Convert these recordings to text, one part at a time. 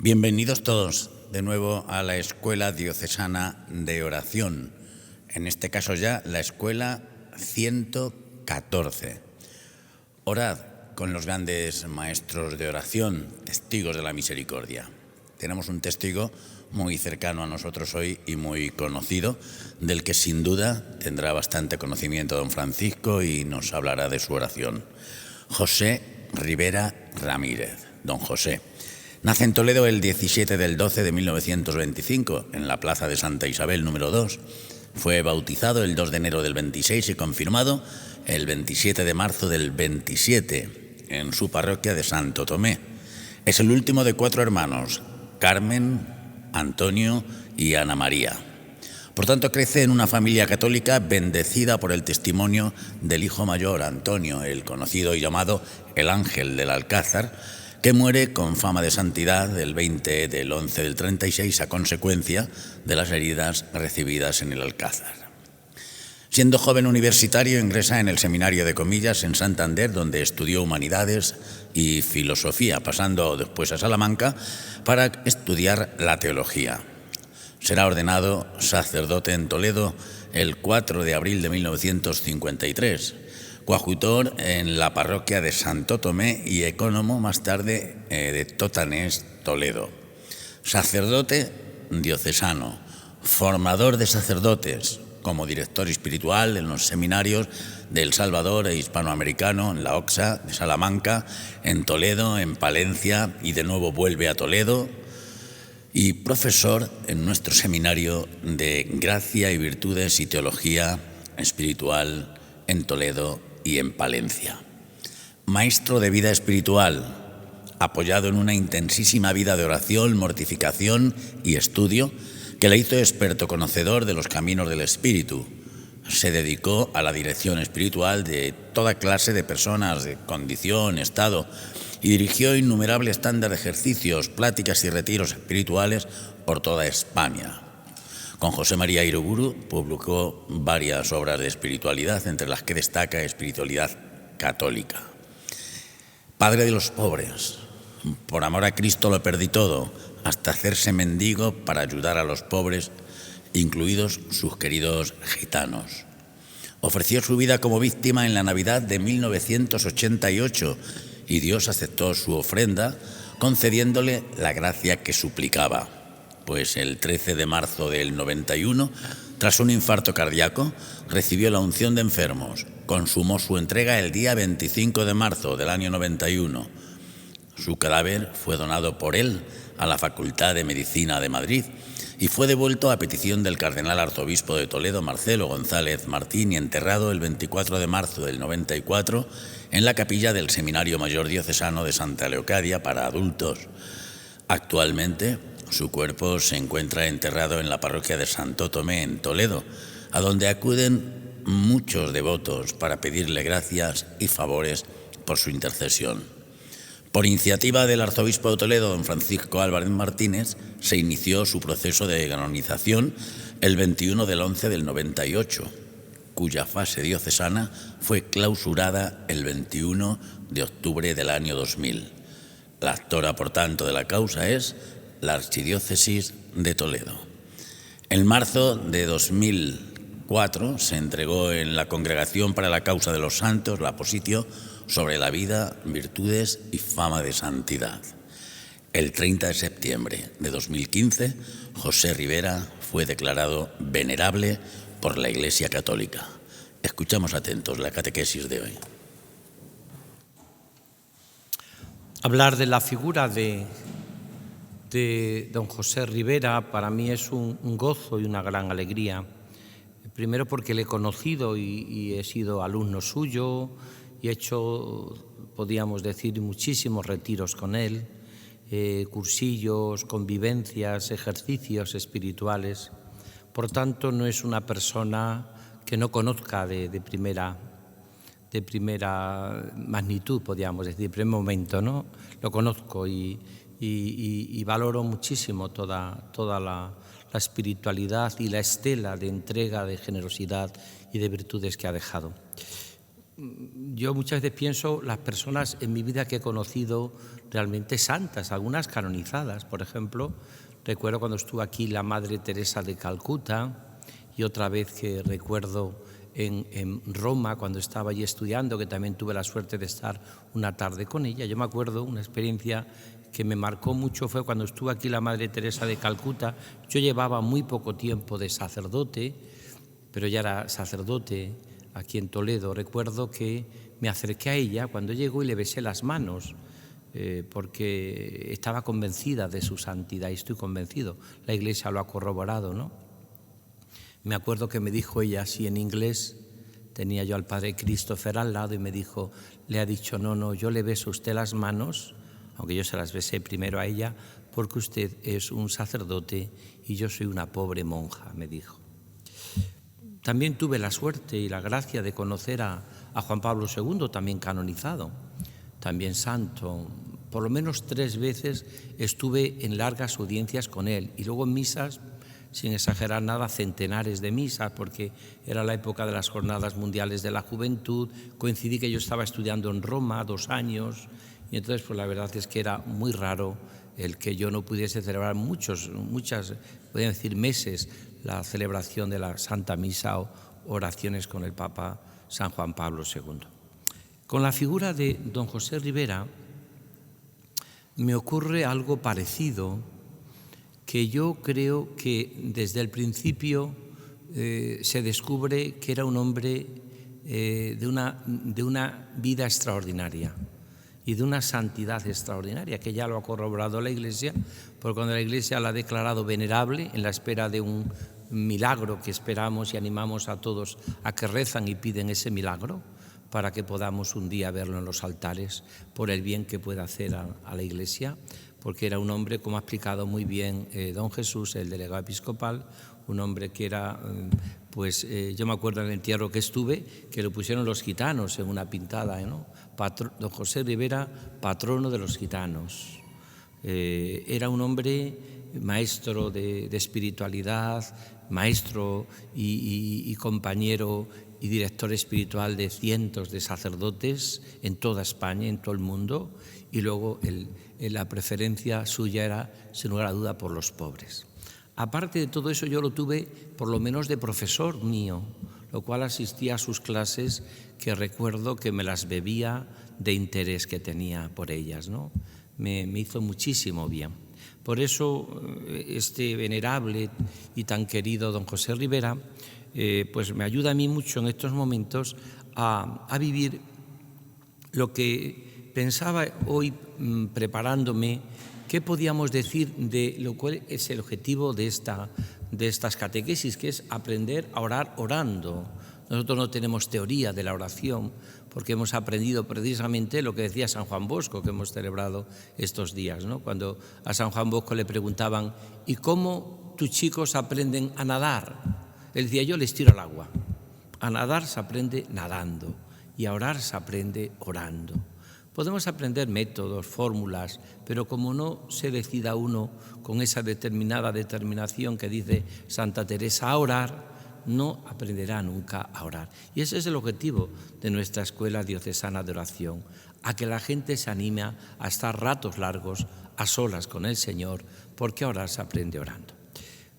Bienvenidos todos de nuevo a la Escuela Diocesana de Oración, en este caso ya la Escuela 114. Orad con los grandes maestros de oración, testigos de la misericordia. Tenemos un testigo muy cercano a nosotros hoy y muy conocido, del que sin duda tendrá bastante conocimiento don Francisco y nos hablará de su oración. José Rivera Ramírez. Don José nace en Toledo el 17 del 12 de 1925, en la plaza de Santa Isabel número 2. Fue bautizado el 2 de enero del 26 y confirmado el 27 de marzo del 27 en su parroquia de Santo Tomé. Es el último de 4 hermanos, Carmen, Antonio y Ana María. Por tanto, crece en una familia católica bendecida por el testimonio del hijo mayor, Antonio, el conocido y llamado el Ángel del Alcázar, que muere con fama de santidad el 20 del 11 del 36 a consecuencia de las heridas recibidas en el Alcázar. Siendo joven universitario, ingresa en el Seminario de Comillas en Santander, donde estudió Humanidades y Filosofía, pasando después a Salamanca para estudiar la teología. Será ordenado sacerdote en Toledo el 4 de abril de 1953, coadjutor en la parroquia de Santo Tomé y ecónomo más tarde de Totanés, Toledo. Sacerdote diocesano, formador de sacerdotes, como director espiritual en los seminarios de El Salvador e Hispanoamericano, en la OXA de Salamanca, en Toledo, en Palencia y de nuevo vuelve a Toledo, y profesor en nuestro seminario de Gracia y Virtudes y Teología Espiritual en Toledo y en Palencia. Maestro de vida espiritual, apoyado en una intensísima vida de oración, mortificación y estudio, que le hizo experto conocedor de los caminos del Espíritu. Se dedicó a la dirección espiritual de toda clase de personas, de condición, estado, y dirigió innumerables tandas de ejercicios, pláticas y retiros espirituales por toda España. Con José María Iroburu publicó varias obras de espiritualidad, entre las que destaca Espiritualidad Católica. Padre de los pobres, por amor a Cristo lo perdí todo, hasta hacerse mendigo para ayudar a los pobres, incluidos sus queridos gitanos. Ofreció su vida como víctima en la Navidad de 1988 y Dios aceptó su ofrenda, concediéndole la gracia que suplicaba. Pues el 13 de marzo del 91, tras un infarto cardíaco, recibió la unción de enfermos. Consumó su entrega el día 25 de marzo del año 91. Su cadáver fue donado por él a la Facultad de Medicina de Madrid y fue devuelto a petición del cardenal arzobispo de Toledo, Marcelo González Martín, y enterrado el 24 de marzo del 94 en la capilla del Seminario Mayor Diocesano de Santa Leocadia para adultos. Actualmente, su cuerpo se encuentra enterrado en la parroquia de Santo Tomé, en Toledo, a donde acuden muchos devotos para pedirle gracias y favores por su intercesión. Por iniciativa del arzobispo de Toledo, don Francisco Álvarez Martínez, se inició su proceso de canonización el 21 del 11 del 98, cuya fase diocesana fue clausurada el 21 de octubre del año 2000. La actora, por tanto, de la causa es la Archidiócesis de Toledo. En marzo de 2004 se entregó en la Congregación para la Causa de los Santos la Positio sobre la vida, virtudes y fama de santidad. El 30 de septiembre de 2015, José Rivera fue declarado venerable por la Iglesia Católica. Escuchamos atentos la catequesis de hoy. Hablar de la figura de don José Rivera para mí es un gozo y una gran alegría. Primero porque le he conocido y he sido alumno suyo y he hecho, podríamos decir, muchísimos retiros con él, cursillos, convivencias, ejercicios espirituales. Por tanto, no es una persona que no conozca de primera magnitud, podríamos decir, de primer momento, ¿no? Lo conozco y valoro muchísimo toda la espiritualidad y la estela de entrega, de generosidad y de virtudes que ha dejado. yo muchas veces pienso las personas en mi vida que he conocido realmente santas, algunas canonizadas. Por ejemplo, recuerdo cuando estuvo aquí la Madre Teresa de Calcuta, y otra vez que recuerdo en Roma, cuando estaba allí estudiando, que también tuve la suerte de estar una tarde con ella. Yo me acuerdo, una experiencia que me marcó mucho fue cuando estuvo aquí la Madre Teresa de Calcuta. Yo llevaba muy poco tiempo de sacerdote, pero ya era sacerdote aquí en Toledo. Recuerdo que me acerqué a ella cuando llegó y le besé las manos, porque estaba convencida de su santidad, y estoy convencido. La Iglesia lo ha corroborado, ¿no? Me acuerdo que me dijo ella así en inglés, tenía yo al Padre Christopher al lado, y me dijo, le ha dicho, no, yo le beso a usted las manos, aunque yo se las besé primero a ella, porque usted es un sacerdote y yo soy una pobre monja, me dijo. También tuve la suerte y la gracia de conocer a Juan Pablo II, también canonizado, también santo. Por lo menos 3 veces estuve en largas audiencias con él, y luego en misas, sin exagerar nada, centenares de misas, porque era la época de las Jornadas Mundiales de la Juventud. Coincidí que yo estaba estudiando en Roma 2 años, y entonces pues la verdad es que era muy raro el que yo no pudiese celebrar muchas, podría decir meses, la celebración de la Santa Misa o oraciones con el Papa San Juan Pablo II. Con la figura de don José Ribera me ocurre algo parecido, que yo creo que desde el principio se descubre que era un hombre de una vida extraordinaria y de una santidad extraordinaria, que ya lo ha corroborado la Iglesia, porque cuando la Iglesia la ha declarado venerable, en la espera de un milagro que esperamos y animamos a todos a que rezan y piden ese milagro, para que podamos un día verlo en los altares, por el bien que pueda hacer a la Iglesia, porque era un hombre, como ha explicado muy bien don Jesús, el delegado episcopal, un hombre que era, yo me acuerdo en el entierro que estuve, que lo pusieron los gitanos en una pintada, ¿no? Don José Ribera, patrono de los gitanos. Era un hombre maestro de espiritualidad, maestro y compañero y director espiritual de cientos de sacerdotes en toda España, en todo el mundo, y luego la preferencia suya era, sin lugar a duda, por los pobres. Aparte de todo eso, yo lo tuve por lo menos de profesor mío, lo cual asistía a sus clases, que recuerdo que me las bebía de interés que tenía por ellas, ¿no? Me hizo muchísimo bien. Por eso este venerable y tan querido don José Ribera pues me ayuda a mí mucho en estos momentos a vivir lo que pensaba hoy preparándome, qué podíamos decir de lo cual es el objetivo de estas catequesis, que es aprender a orar orando. Nosotros no tenemos teoría de la oración, porque hemos aprendido precisamente lo que decía San Juan Bosco, que hemos celebrado estos días, ¿no? Cuando a San Juan Bosco le preguntaban, ¿y cómo tus chicos aprenden a nadar? Él decía, yo les tiro al agua. A nadar se aprende nadando y a orar se aprende orando. Podemos aprender métodos, fórmulas, pero como no se decida uno con esa determinación que dice Santa Teresa a orar, no aprenderá nunca a orar. Y ese es el objetivo de nuestra Escuela Diocesana de Oración, a que la gente se anime a estar ratos largos a solas con el Señor, porque a orar se aprende orando.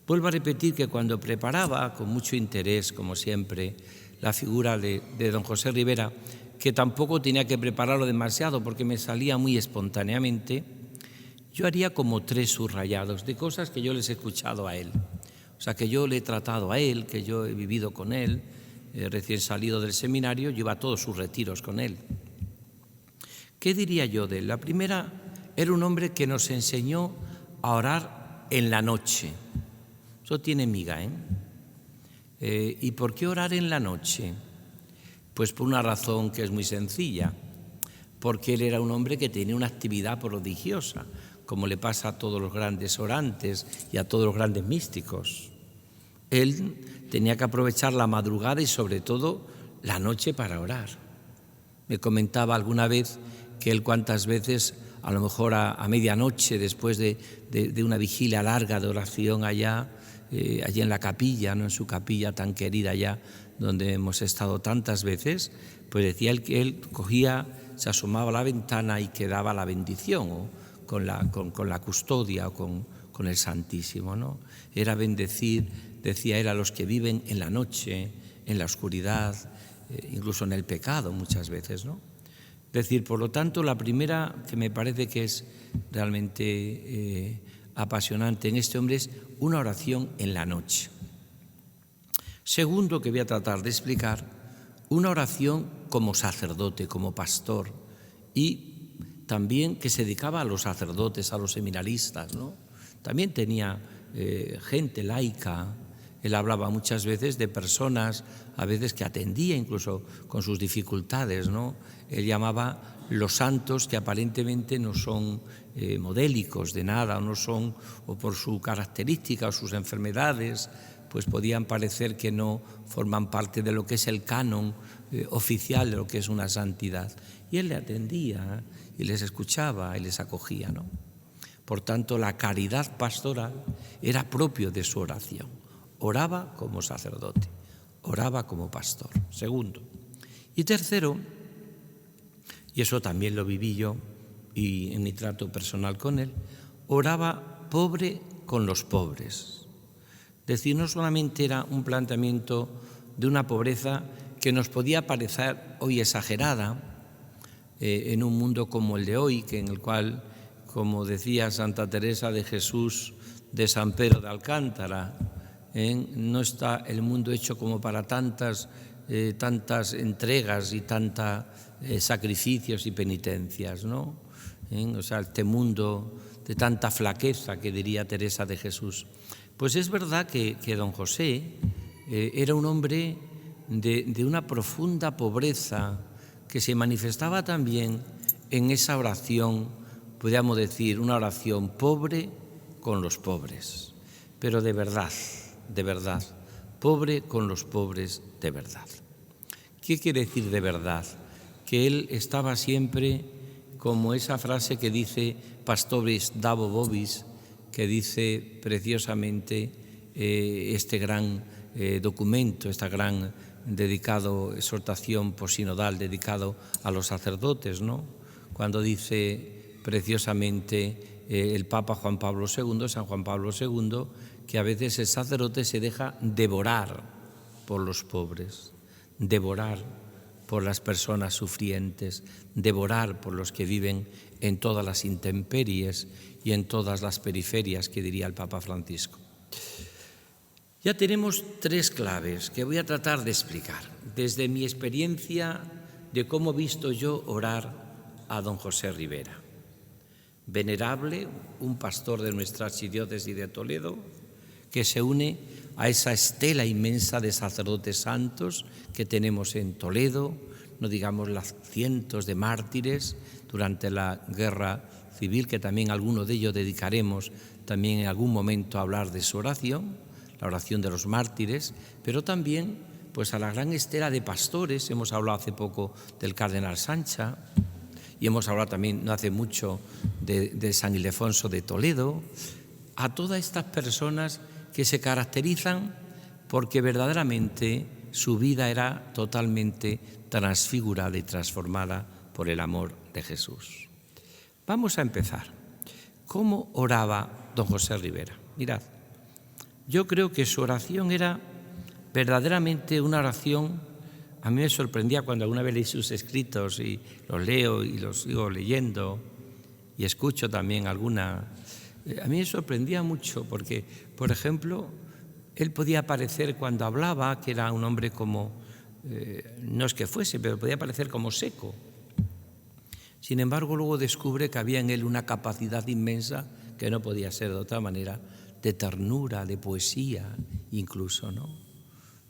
Vuelvo a repetir que cuando preparaba con mucho interés, como siempre, la figura de don José Ribera, que tampoco tenía que prepararlo demasiado porque me salía muy espontáneamente, yo haría como 3 subrayados de cosas que yo les he escuchado a él. O sea, que yo le he tratado a él, que yo he vivido con él, recién salido del seminario, yo iba a todos sus retiros con él. ¿Qué diría yo de él? La primera, era un hombre que nos enseñó a orar en la noche. Eso tiene miga, ¿eh? ¿Y por qué orar en la noche? Pues por una razón que es muy sencilla, porque él era un hombre que tenía una actividad prodigiosa, como le pasa a todos los grandes orantes y a todos los grandes místicos. Él tenía que aprovechar la madrugada y sobre todo la noche para orar. Me comentaba alguna vez que él cuántas veces, a lo mejor a medianoche, después de una vigilia larga de oración allí en la capilla, ¿no? En su capilla tan querida allá donde hemos estado tantas veces, pues decía él que él cogía, se asomaba a la ventana y quedaba la bendición, o con la custodia, o con el Santísimo, ¿no? Era bendecir, decía él, a los que viven en la noche, en la oscuridad, incluso en el pecado muchas veces, ¿no? Es decir, por lo tanto, la primera que me parece que es realmente apasionante en este hombre es una oración en la noche. Segundo, que voy a tratar de explicar, una oración como sacerdote, como pastor, y también que se dedicaba a los sacerdotes, a los seminaristas, ¿no? También tenía gente laica. Él hablaba muchas veces de personas, a veces que atendía incluso con sus dificultades, ¿no? Él llamaba los santos que aparentemente no son modélicos de nada, o por su característica o sus enfermedades, pues podían parecer que no forman parte de lo que es el canon oficial de lo que es una santidad. Y él le atendía y les escuchaba y les acogía, ¿no? Por tanto, la caridad pastoral era propio de su oración. Oraba como sacerdote, oraba como pastor. Segundo. Y tercero, y eso también lo viví yo y en mi trato personal con él, oraba pobre con los pobres. Es decir, no solamente era un planteamiento de una pobreza que nos podía parecer hoy exagerada, en un mundo como el de hoy, en el cual, como decía Santa Teresa de Jesús de San Pedro de Alcántara, no está el mundo hecho como para tantas entregas y tantos sacrificios y penitencias, ¿no? O sea, este mundo de tanta flaqueza, que diría Teresa de Jesús. Pues es verdad que don José era un hombre de una profunda pobreza que se manifestaba también en esa oración, podríamos decir, una oración pobre con los pobres, pero de verdad, pobre con los pobres de verdad. ¿Qué quiere decir de verdad? Que él estaba siempre como esa frase que dice Pastores Dabo Vobis, que dice preciosamente este gran documento, esta gran exhortación posinodal dedicado a los sacerdotes, ¿no? Cuando dice preciosamente el Papa Juan Pablo II, San Juan Pablo II, que a veces el sacerdote se deja devorar por los pobres, devorar por las personas sufrientes, devorar por los que viven en todas las intemperies y en todas las periferias, que diría el Papa Francisco. Ya tenemos tres claves que voy a tratar de explicar, desde mi experiencia de cómo he visto yo orar a don José Ribera. Venerable, un pastor de nuestra archidiócesis de Toledo, que se une a esa estela inmensa de sacerdotes santos que tenemos en Toledo, no digamos las cientos de mártires durante la guerra civil, que también alguno de ellos dedicaremos también en algún momento a hablar de su oración, la oración de los mártires, pero también pues a la gran estela de pastores. Hemos hablado hace poco del cardenal Sancha y hemos hablado también no hace mucho de San Ildefonso de Toledo, a todas estas personas que se caracterizan porque verdaderamente su vida era totalmente transfigurada y transformada por el amor de Jesús. Vamos a empezar. ¿Cómo oraba don José Ribera? Mirad, yo creo que su oración era verdaderamente una oración. A mí me sorprendía cuando alguna vez leí sus escritos y los leo y los sigo leyendo y escucho también alguna. A mí me sorprendía mucho porque, por ejemplo, él podía parecer cuando hablaba que era un hombre como, no es que fuese, pero podía parecer como seco. Sin embargo, luego descubre que había en él una capacidad inmensa que no podía ser de otra manera, de ternura, de poesía incluso, ¿no?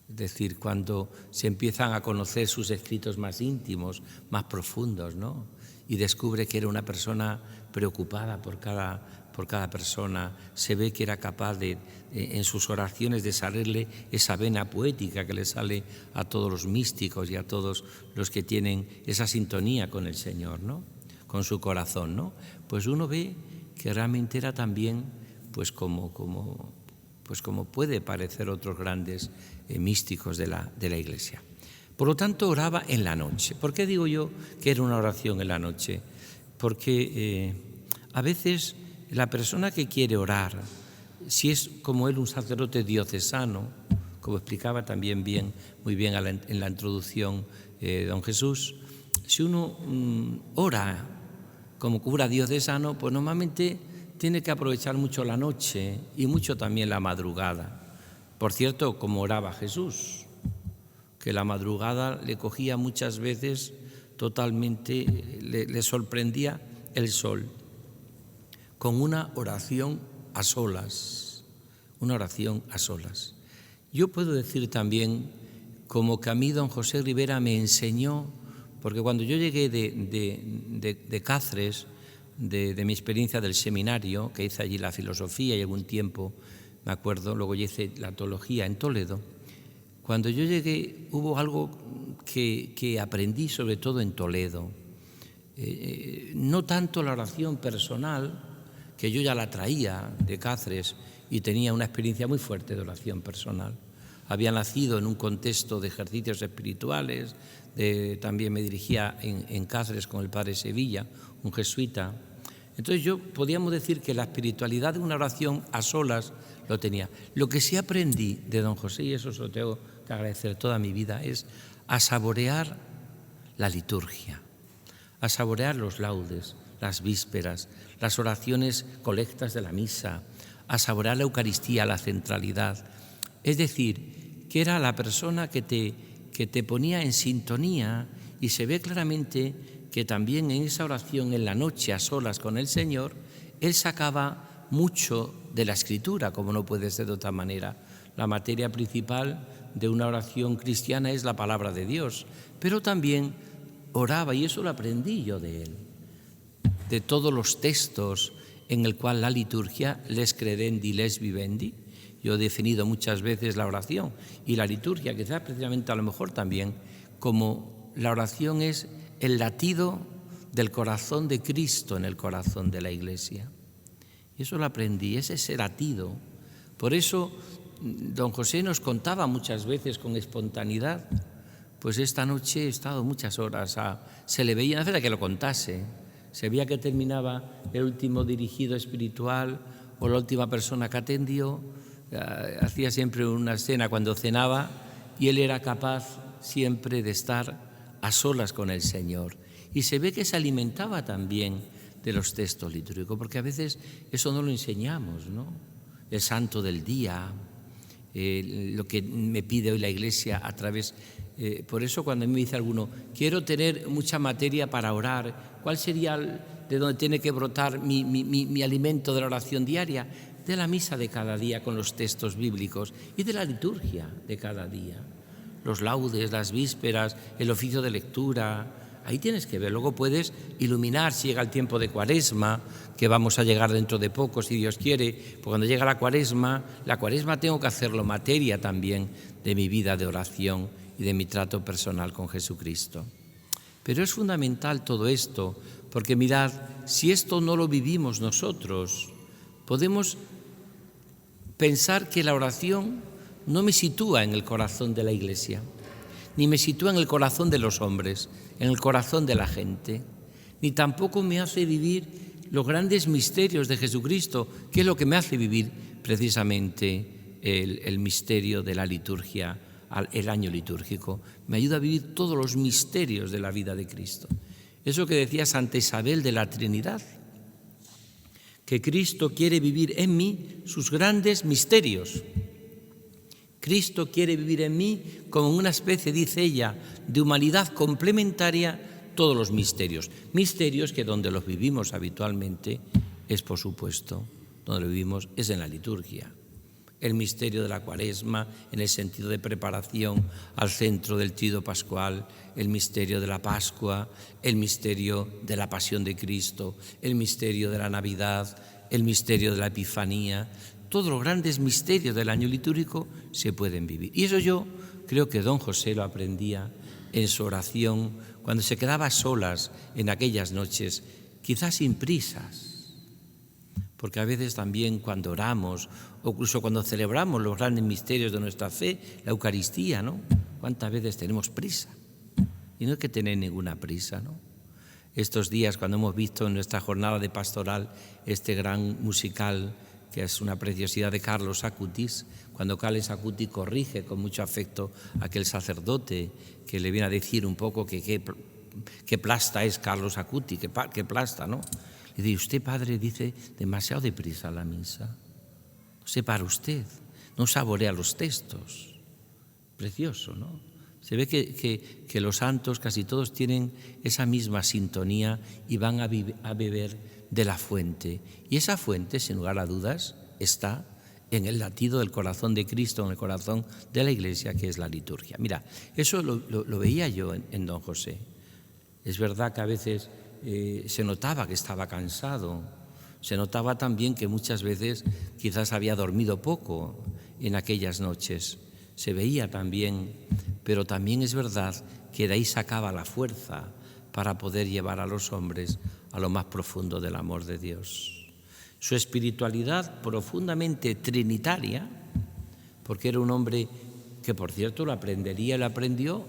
Es decir, cuando se empiezan a conocer sus escritos más íntimos, más profundos, ¿no? Y descubre que era una persona preocupada por cada persona, se ve que era capaz de, en sus oraciones, de salirle esa vena poética que le sale a todos los místicos y a todos los que tienen esa sintonía con el Señor, ¿no? Con su corazón, ¿no? Pues uno ve que realmente era también pues como pues como puede parecer otros grandes místicos de la Iglesia. Por lo tanto, oraba en la noche. ¿Por qué digo yo que era una oración en la noche? Porque a veces la persona que quiere orar, si es como él un sacerdote diocesano, como explicaba también muy bien en la introducción don Jesús, si uno ora como cura diocesano, pues normalmente tiene que aprovechar mucho la noche y mucho también la madrugada. Por cierto, como oraba Jesús, que la madrugada le cogía muchas veces totalmente, le sorprendía el sol, con una oración a solas, una oración a solas. Yo puedo decir también, como que a mí don José Ribera me enseñó, porque cuando yo llegué de Cáceres, de mi experiencia del seminario, que hice allí la filosofía y algún tiempo, me acuerdo, luego yo hice la teología en Toledo, cuando yo llegué hubo algo que aprendí sobre todo en Toledo, no tanto la oración personal, que yo ya la traía de Cáceres y tenía una experiencia muy fuerte de oración personal. Había nacido en un contexto de ejercicios espirituales, también me dirigía en Cáceres con el padre Sevilla, un jesuita. Entonces podíamos decir que la espiritualidad de una oración a solas lo tenía. Lo que sí aprendí de don José, y eso se lo tengo que agradecer toda mi vida, es a saborear la liturgia, a saborear los laudes, las vísperas, las oraciones colectas de la misa, a saborear la Eucaristía, la centralidad. Es decir, que era la persona que te ponía en sintonía, y se ve claramente que también en esa oración en la noche a solas con el Señor, él sacaba mucho de la Escritura, como no puede ser de otra manera. La materia principal de una oración cristiana es la palabra de Dios, pero también oraba, y eso lo aprendí yo de él, de todos los textos en el cual la liturgia, les credendi, les vivendi. Yo he definido muchas veces la oración y la liturgia, quizás precisamente a lo mejor también, como la oración es el latido del corazón de Cristo en el corazón de la Iglesia. Y eso lo aprendí, es ese latido. Por eso don José nos contaba muchas veces con espontaneidad, pues esta noche he estado muchas horas, se le veía, no hace que lo contase, se veía que terminaba el último dirigido espiritual o la última persona que atendió, hacía siempre una cena cuando cenaba, y él era capaz siempre de estar a solas con el Señor. Y se ve que se alimentaba también de los textos litúrgicos, porque a veces eso no lo enseñamos, ¿no? El santo del día, lo que me pide hoy la Iglesia a través... por eso cuando a mí me dice alguno, quiero tener mucha materia para orar, ¿cuál sería de donde tiene que brotar mi alimento de la oración diaria? De la misa de cada día con los textos bíblicos y de la liturgia de cada día. Los laudes, las vísperas, el oficio de lectura, ahí tienes que ver. Luego puedes iluminar si llega el tiempo de Cuaresma, que vamos a llegar dentro de poco, si Dios quiere, porque cuando llega la Cuaresma tengo que hacerlo materia también de mi vida de oración y de mi trato personal con Jesucristo. Pero es fundamental todo esto, porque mirad, si esto no lo vivimos nosotros, podemos pensar que la oración no me sitúa en el corazón de la Iglesia, ni me sitúa en el corazón de los hombres, en el corazón de la gente, ni tampoco me hace vivir los grandes misterios de Jesucristo, que es lo que me hace vivir precisamente el misterio de la liturgia, el año litúrgico. Me ayuda a vivir todos los misterios de la vida de Cristo. Eso que decía Santa Isabel de la Trinidad, que Cristo quiere vivir en mí sus grandes misterios. Cristo quiere vivir en mí como una especie, dice ella, de humanidad complementaria, todos los misterios. Misterios que donde los vivimos habitualmente es, por supuesto, donde lo vivimos es en la liturgia. El misterio de la Cuaresma en el sentido de preparación al centro del trido pascual, el misterio de la Pascua, el misterio de la Pasión de Cristo, el misterio de la Navidad, el misterio de la Epifanía. Todos los grandes misterios del año litúrgico se pueden vivir. Y eso yo creo que don José lo aprendía en su oración, cuando se quedaba a solas en aquellas noches, quizás sin prisas, porque a veces también cuando oramos, o incluso cuando celebramos los grandes misterios de nuestra fe, la Eucaristía, ¿no? ¿Cuántas veces tenemos prisa? Y no hay que tener ninguna prisa, ¿no? Estos días, cuando hemos visto en nuestra jornada de pastoral este gran musical, que es una preciosidad de Carlos Acutis, cuando Carlos Acutis corrige con mucho afecto a aquel sacerdote que le viene a decir un poco que qué plasta es Carlos Acutis, qué plasta, ¿no? Y dice, usted, padre, dice demasiado deprisa la misa. No se para usted, no saborea los textos. Precioso, ¿no? Se ve que los santos casi todos tienen esa misma sintonía y van a beber de la fuente. Y esa fuente, sin lugar a dudas, está en el latido del corazón de Cristo, en el corazón de la Iglesia, que es la liturgia. Mira, eso lo veía yo en don José. Es verdad que a veces se notaba que estaba cansado, se notaba también que muchas veces quizás había dormido poco en aquellas noches. Se veía también, pero también es verdad que de ahí sacaba la fuerza para poder llevar a los hombres a lo más profundo del amor de Dios. Su espiritualidad profundamente trinitaria, porque era un hombre que, por cierto, lo aprendió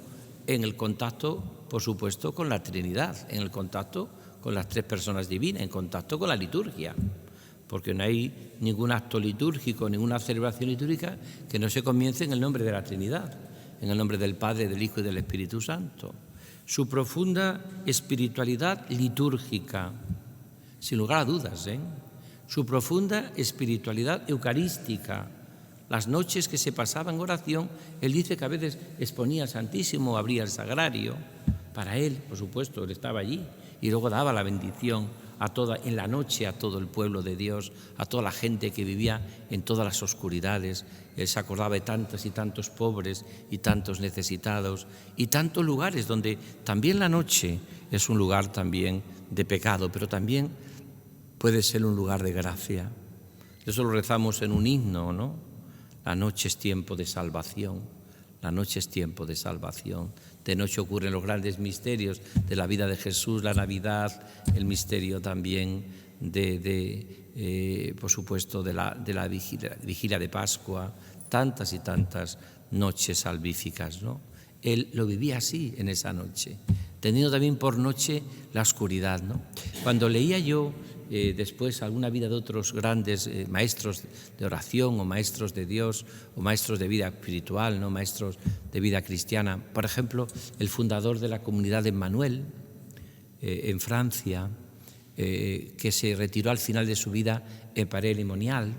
en el contacto, por supuesto, con la Trinidad, en el contacto con las tres personas divinas, en contacto con la liturgia, porque no hay ningún acto litúrgico, ninguna celebración litúrgica que no se comience en el nombre de la Trinidad, en el nombre del Padre, del Hijo y del Espíritu Santo. Su profunda espiritualidad litúrgica, sin lugar a dudas, su profunda espiritualidad eucarística. Las noches que se pasaban en oración, él dice que a veces exponía al Santísimo, abría el sagrario. Para él, por supuesto, él estaba allí y luego daba la bendición en la noche a todo el pueblo de Dios, a toda la gente que vivía en todas las oscuridades. Él se acordaba de tantos y tantos pobres y tantos necesitados y tantos lugares donde también la noche es un lugar también de pecado, pero también puede ser un lugar de gracia. Eso lo rezamos en un himno, ¿no? La noche es tiempo de salvación, la noche es tiempo de salvación. De noche ocurren los grandes misterios de la vida de Jesús, la Navidad, el misterio también por supuesto, de la vigilia de Pascua, tantas y tantas noches salvíficas, ¿no? Él lo vivía así en esa noche, teniendo también por noche la oscuridad, ¿no? Cuando leía yo después alguna vida de otros grandes maestros de oración o maestros de Dios o maestros de vida espiritual, ¿no? Maestros de vida cristiana. Por ejemplo, el fundador de la comunidad de Emmanuel en Francia, que se retiró al final de su vida en Paris-le-Monial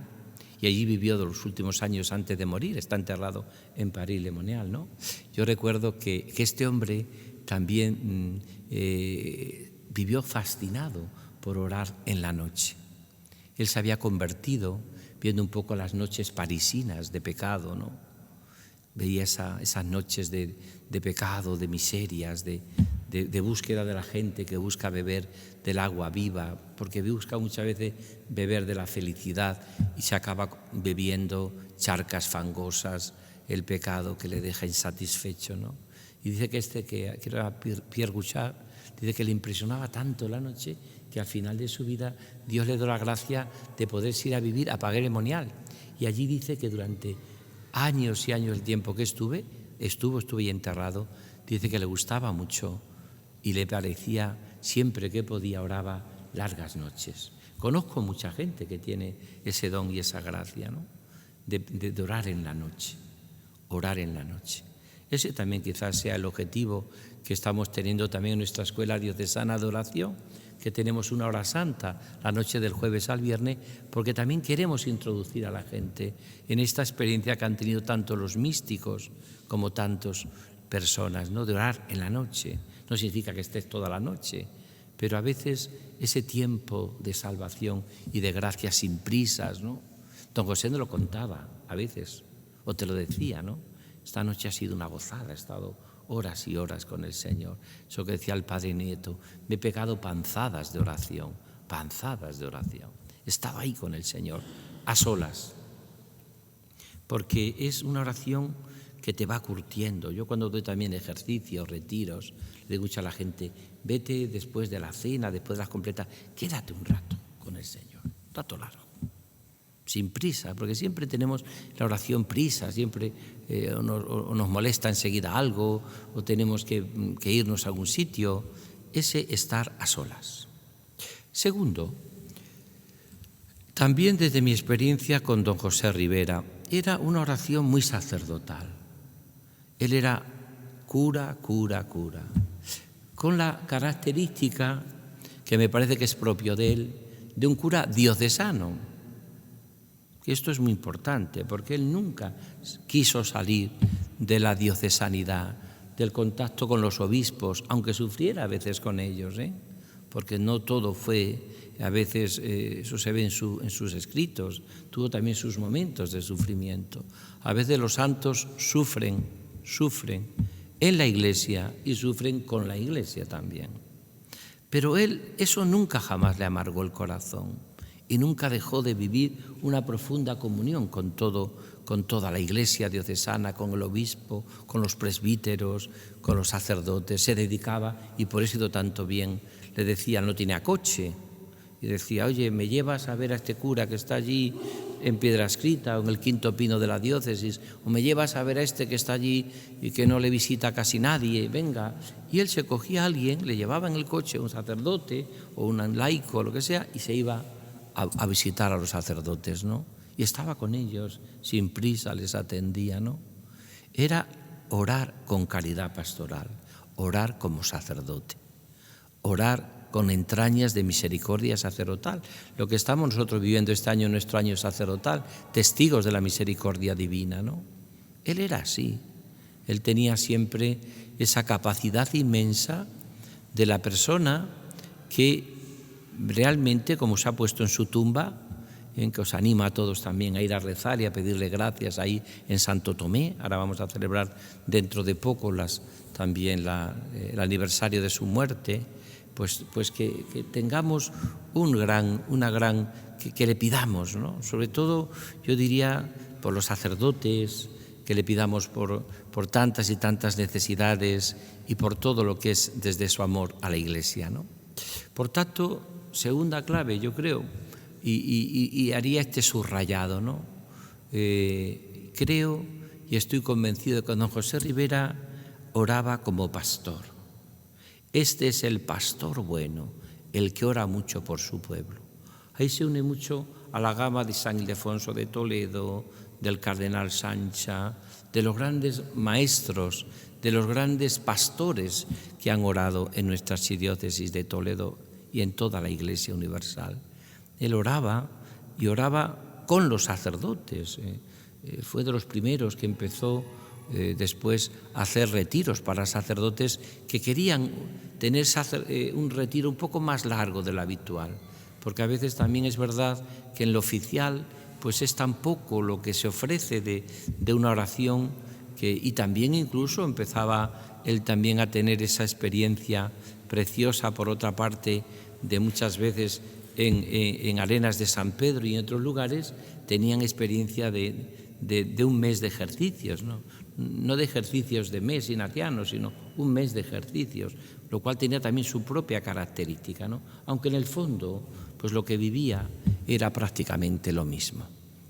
y allí vivió de los últimos años antes de morir, está enterrado en Paris-le-Monial, ¿no? Yo recuerdo que este hombre también vivió fascinado por orar en la noche. Él se había convertido viendo un poco las noches parisinas de pecado, ¿no? Veía esas noches de pecado, de miserias, de búsqueda de la gente que busca beber del agua viva, porque busca muchas veces beber de la felicidad y se acaba bebiendo charcas fangosas, el pecado que le deja insatisfecho, ¿no? Y dice que era Pierre Gouchard, dice que le impresionaba tanto la noche que al final de su vida Dios le dio la gracia de poderse ir a vivir a Paris-le-Monial. Y allí dice que durante años y años, el tiempo que estuve ahí enterrado, dice que le gustaba mucho y le parecía, siempre que podía, oraba largas noches. Conozco mucha gente que tiene ese don y esa gracia, ¿no? de orar en la noche, orar en la noche. Ese también quizás sea el objetivo que estamos teniendo también en nuestra escuela diocesana de oración, que tenemos una hora santa la noche del jueves al viernes, porque también queremos introducir a la gente en esta experiencia que han tenido tanto los místicos como tantas personas, ¿no? De orar en la noche. No significa que estés toda la noche, pero a veces ese tiempo de salvación y de gracia sin prisas, ¿no? Don José nos lo contaba a veces, o te lo decía, ¿no? Esta noche ha sido una gozada, he estado horas y horas con el Señor. Eso que decía el Padre Nieto, me he pegado panzadas de oración. Estaba ahí con el Señor, a solas, porque es una oración que te va curtiendo. Yo cuando doy también ejercicios, retiros, le digo mucho a la gente, vete después de la cena, después de las completas, quédate un rato con el Señor, un rato largo. sin prisa, porque siempre tenemos la oración prisa, siempre o nos molesta enseguida algo, o tenemos que irnos a algún sitio. Ese estar a solas. Segundo, también desde mi experiencia con don José Ribera, era una oración muy sacerdotal. Él era cura, con la característica que me parece que es propio de él, de un cura diocesano. Y esto es muy importante, porque él nunca quiso salir de la diocesanidad, del contacto con los obispos, aunque sufriera a veces con ellos, porque no todo fue, a veces eso se ve en sus escritos, tuvo también sus momentos de sufrimiento. A veces los santos sufren en la Iglesia y sufren con la Iglesia también. Pero él, eso nunca jamás le amargó el corazón y nunca dejó de vivir una profunda comunión con toda la Iglesia diocesana, con el obispo, con los presbíteros, con los sacerdotes. Se dedicaba, y por eso hizo tanto bien, le decía, no tenía coche, y decía, oye, ¿me llevas a ver a este cura que está allí en Piedrascrita o en el Quinto Pino de la diócesis? ¿O me llevas a ver a este que está allí y que no le visita casi nadie? Venga. Y él se cogía a alguien, le llevaba en el coche un sacerdote o un laico o lo que sea, y se iba a visitar a los sacerdotes, ¿no? Y estaba con ellos, sin prisa, les atendía, ¿no? Era orar con caridad pastoral, orar como sacerdote, orar con entrañas de misericordia sacerdotal. Lo que estamos nosotros viviendo este año, nuestro año sacerdotal, testigos de la misericordia divina, ¿no? Él era así. Él tenía siempre esa capacidad inmensa de la persona que realmente, como se ha puesto en su tumba, en que os anima a todos también a ir a rezar y a pedirle gracias ahí en Santo Tomé. Ahora vamos a celebrar dentro de poco también el aniversario de su muerte. Pues que tengamos que le pidamos, ¿no? Sobre todo, yo diría, por los sacerdotes, que le pidamos por tantas y tantas necesidades y por todo lo que es desde su amor a la Iglesia, ¿no? Por tanto, segunda clave, yo creo, y haría este subrayado, ¿no? Creo y estoy convencido de que don José Ribera oraba como pastor. Este es el pastor bueno, el que ora mucho por su pueblo. Ahí se une mucho a la gama de San Ildefonso de Toledo, del cardenal Sancha, de los grandes maestros, de los grandes pastores que han orado en nuestra archidiócesis de Toledo y en toda la Iglesia universal. Él oraba y oraba con los sacerdotes. Fue de los primeros que empezó después a hacer retiros para sacerdotes que querían tener un retiro un poco más largo de lo habitual, porque a veces también es verdad que en lo oficial pues es tan poco lo que se ofrece de una oración y también incluso empezaba él también a tener esa experiencia preciosa, por otra parte, de muchas veces en Arenas de San Pedro y en otros lugares tenían experiencia de un mes de ejercicios, no de ejercicios de mes ignacianos, sino un mes de ejercicios, lo cual tenía también su propia característica, ¿no? Aunque en el fondo pues lo que vivía era prácticamente lo mismo.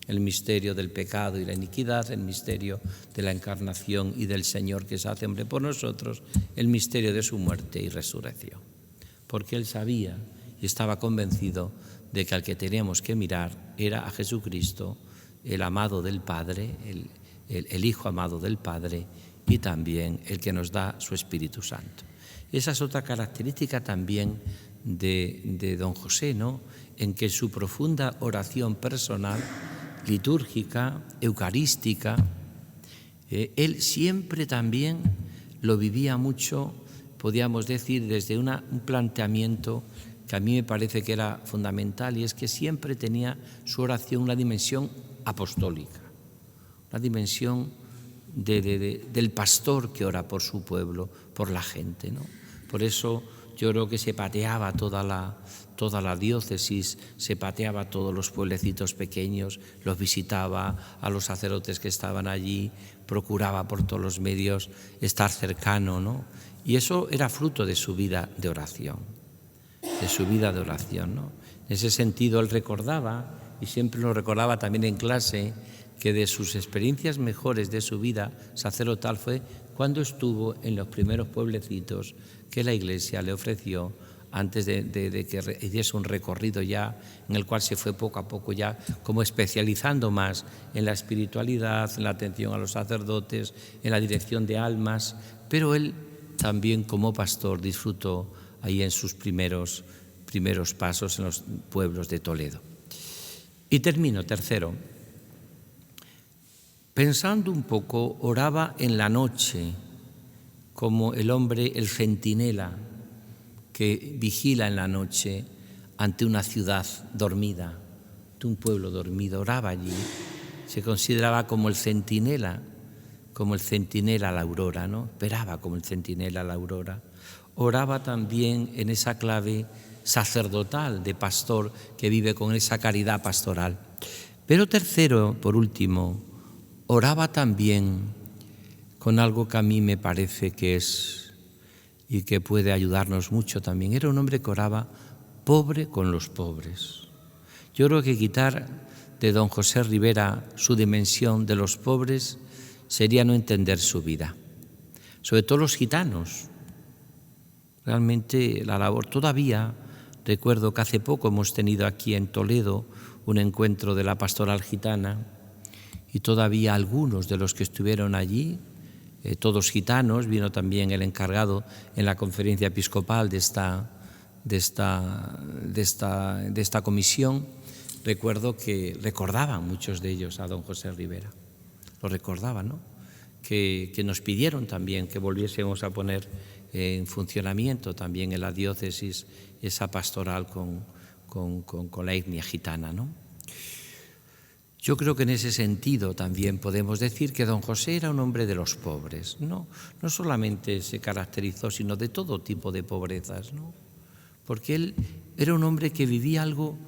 El misterio del pecado y la iniquidad, el misterio de la encarnación y del Señor que se hace hombre por nosotros, el misterio de su muerte y resurrección. Porque él sabía y estaba convencido de que al que teníamos que mirar era a Jesucristo, el amado del Padre, el Hijo amado del Padre, y también el que nos da su Espíritu Santo. Esa es otra característica también de don José, ¿no? En que su profunda oración personal, litúrgica, eucarística, él siempre también lo vivía mucho, podríamos decir, desde un planteamiento que a mí me parece que era fundamental, y es que siempre tenía su oración una dimensión apostólica, una dimensión del pastor que ora por su pueblo, por la gente, ¿no? Por eso yo creo que se pateaba toda la diócesis, se pateaba todos los pueblecitos pequeños, los visitaba a los sacerdotes que estaban allí, procuraba por todos los medios estar cercano, ¿no? Y eso era fruto de su vida de oración, su vida de oración, ¿no? En ese sentido, él recordaba, y siempre lo recordaba también en clase, que de sus experiencias mejores de su vida sacerdotal fue cuando estuvo en los primeros pueblecitos que la Iglesia le ofreció antes de que hiciese un recorrido ya en el cual se fue poco a poco ya como especializando más en la espiritualidad, en la atención a los sacerdotes, en la dirección de almas, pero él también como pastor disfrutó ahí en sus primeros pasos en los pueblos de Toledo. Y termino, tercero. Pensando un poco, oraba en la noche como el hombre, el centinela, que vigila en la noche ante una ciudad dormida, ante un pueblo dormido. Oraba allí, se consideraba como el centinela a la aurora, ¿no? Esperaba como el centinela a la aurora. Oraba también en esa clave sacerdotal de pastor que vive con esa caridad pastoral. Pero tercero, por último, oraba también con algo que a mí me parece que es y que puede ayudarnos mucho también. Era un hombre que oraba pobre con los pobres. Yo creo que quitar de don José Ribera su dimensión de los pobres sería no entender su vida. Sobre todo los gitanos. Realmente la labor. Todavía recuerdo que hace poco hemos tenido aquí en Toledo un encuentro de la pastoral gitana y todavía algunos de los que estuvieron allí, todos gitanos, vino también el encargado en la conferencia episcopal de esta comisión. Recuerdo que recordaban muchos de ellos a don José Ribera, lo recordaban, ¿no? Que nos pidieron también que volviésemos a poner en funcionamiento también en la diócesis esa pastoral con la etnia gitana, ¿no? Yo creo que en ese sentido también podemos decir que don José era un hombre de los pobres, no solamente se caracterizó, sino de todo tipo de pobrezas, ¿no? Porque él era un hombre que vivía algo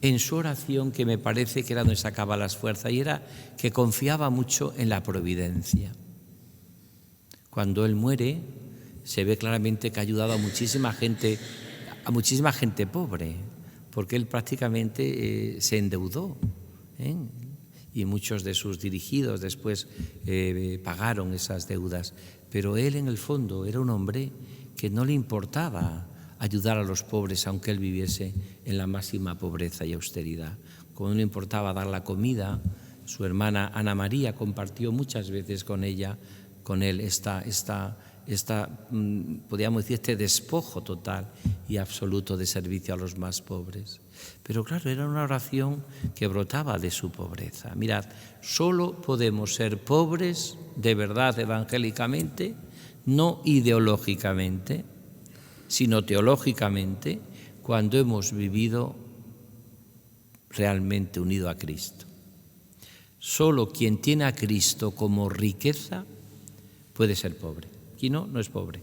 en su oración que me parece que era donde sacaba las fuerzas, y era que confiaba mucho en la providencia. Cuando él muere, se ve claramente que ha ayudado a muchísima gente pobre, porque él prácticamente se endeudó, y muchos de sus dirigidos después pagaron esas deudas. Pero él, en el fondo, era un hombre que no le importaba ayudar a los pobres, aunque él viviese en la máxima pobreza y austeridad. Como no le importaba dar la comida, su hermana Ana María compartió muchas veces con él podríamos decir, este despojo total y absoluto de servicio a los más pobres. Pero claro, era una oración que brotaba de su pobreza. Mirad, solo podemos ser pobres de verdad evangélicamente, no ideológicamente, sino teológicamente, cuando hemos vivido realmente unido a Cristo. Solo quien tiene a Cristo como riqueza puede ser pobre. Quien no es pobre.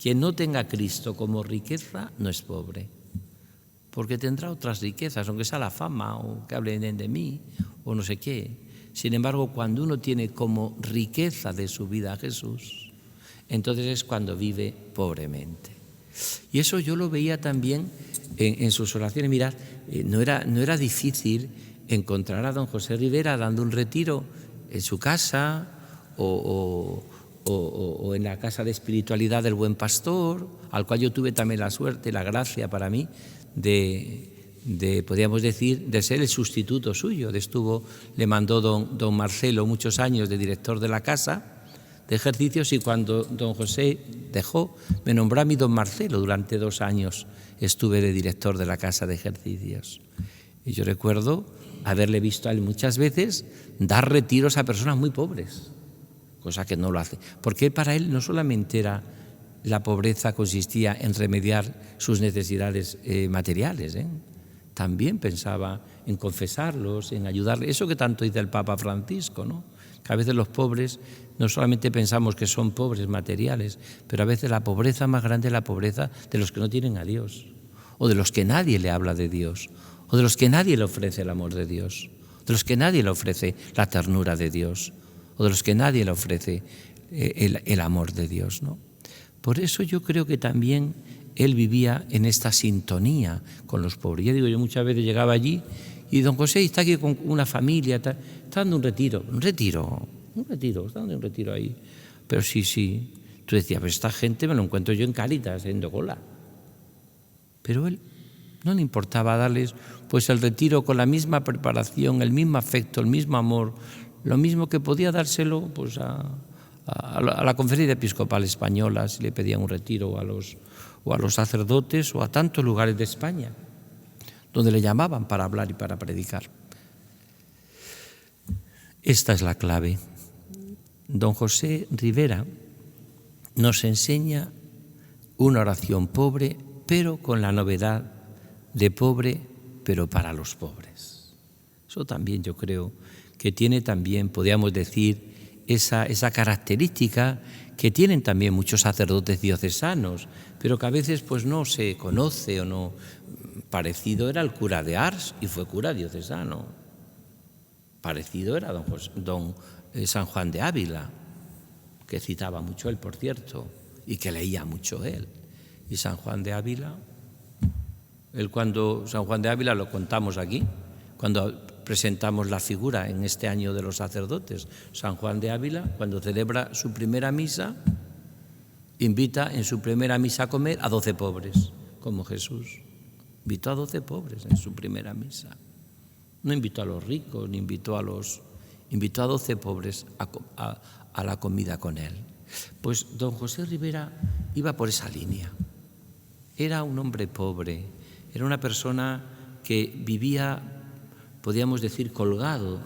Quien no tenga a Cristo como riqueza no es pobre, porque tendrá otras riquezas, aunque sea la fama o que hablen de mí o no sé qué. Sin embargo, cuando uno tiene como riqueza de su vida a Jesús, entonces es cuando vive pobremente. Y eso yo lo veía también en sus oraciones. Mirad, no era difícil encontrar a don José Ribera dando un retiro en su casa o en la casa de espiritualidad del Buen Pastor, al cual yo tuve también la suerte, la gracia para mí de podríamos decir, de ser el sustituto suyo. Le mandó don Marcelo muchos años de director de la casa de ejercicios, y cuando don José dejó, me nombró a mí don Marcelo. Durante 2 años estuve de director de la casa de ejercicios. Y yo recuerdo haberle visto a él muchas veces dar retiros a personas muy pobres, cosa que no lo hace. Porque para él no solamente era la pobreza, consistía en remediar sus necesidades materiales, también pensaba en confesarlos, en ayudarles. Eso que tanto dice el Papa Francisco, ¿no? Que a veces los pobres no solamente pensamos que son pobres materiales, pero a veces la pobreza más grande es la pobreza de los que no tienen a Dios, o de los que nadie le habla de Dios, o de los que nadie le ofrece el amor de Dios, de los que nadie le ofrece la ternura de Dios, o de los que nadie le ofrece el amor de Dios, ¿no? Por eso yo creo que también él vivía en esta sintonía con los pobres. Ya digo, yo muchas veces llegaba allí y don José está aquí con una familia, está dando un retiro, está dando un retiro ahí. Pero sí, tú decías, pues esta gente me lo encuentro yo en Cáritas, haciendo cola. Pero él no le importaba darles pues el retiro con la misma preparación, el mismo afecto, el mismo amor, lo mismo que podía dárselo pues a la Conferencia Episcopal Española, si le pedían un retiro, o a los sacerdotes, o a tantos lugares de España, donde le llamaban para hablar y para predicar. Esta es la clave. Don José Ribera nos enseña una oración pobre, pero con la novedad de pobre, pero para los pobres. Eso también yo creo que tiene también, podríamos decir, esa característica que tienen también muchos sacerdotes diocesanos, pero que a veces pues no se conoce o no. Parecido era el cura de Ars y fue cura diocesano. Parecido era don San Juan de Ávila, que citaba mucho él, por cierto, y que leía mucho él. Y San Juan de Ávila, San Juan de Ávila lo contamos aquí, cuando presentamos la figura en este año de los sacerdotes. San Juan de Ávila, cuando celebra su primera misa, invita en su primera misa a comer a 12 pobres, como Jesús. Invitó a 12 pobres en su primera misa. No invitó a los ricos, ni invitó a 12 pobres a la comida con él. Pues don José Ribera iba por esa línea. Era un hombre pobre, era una persona que vivía, podríamos decir, colgado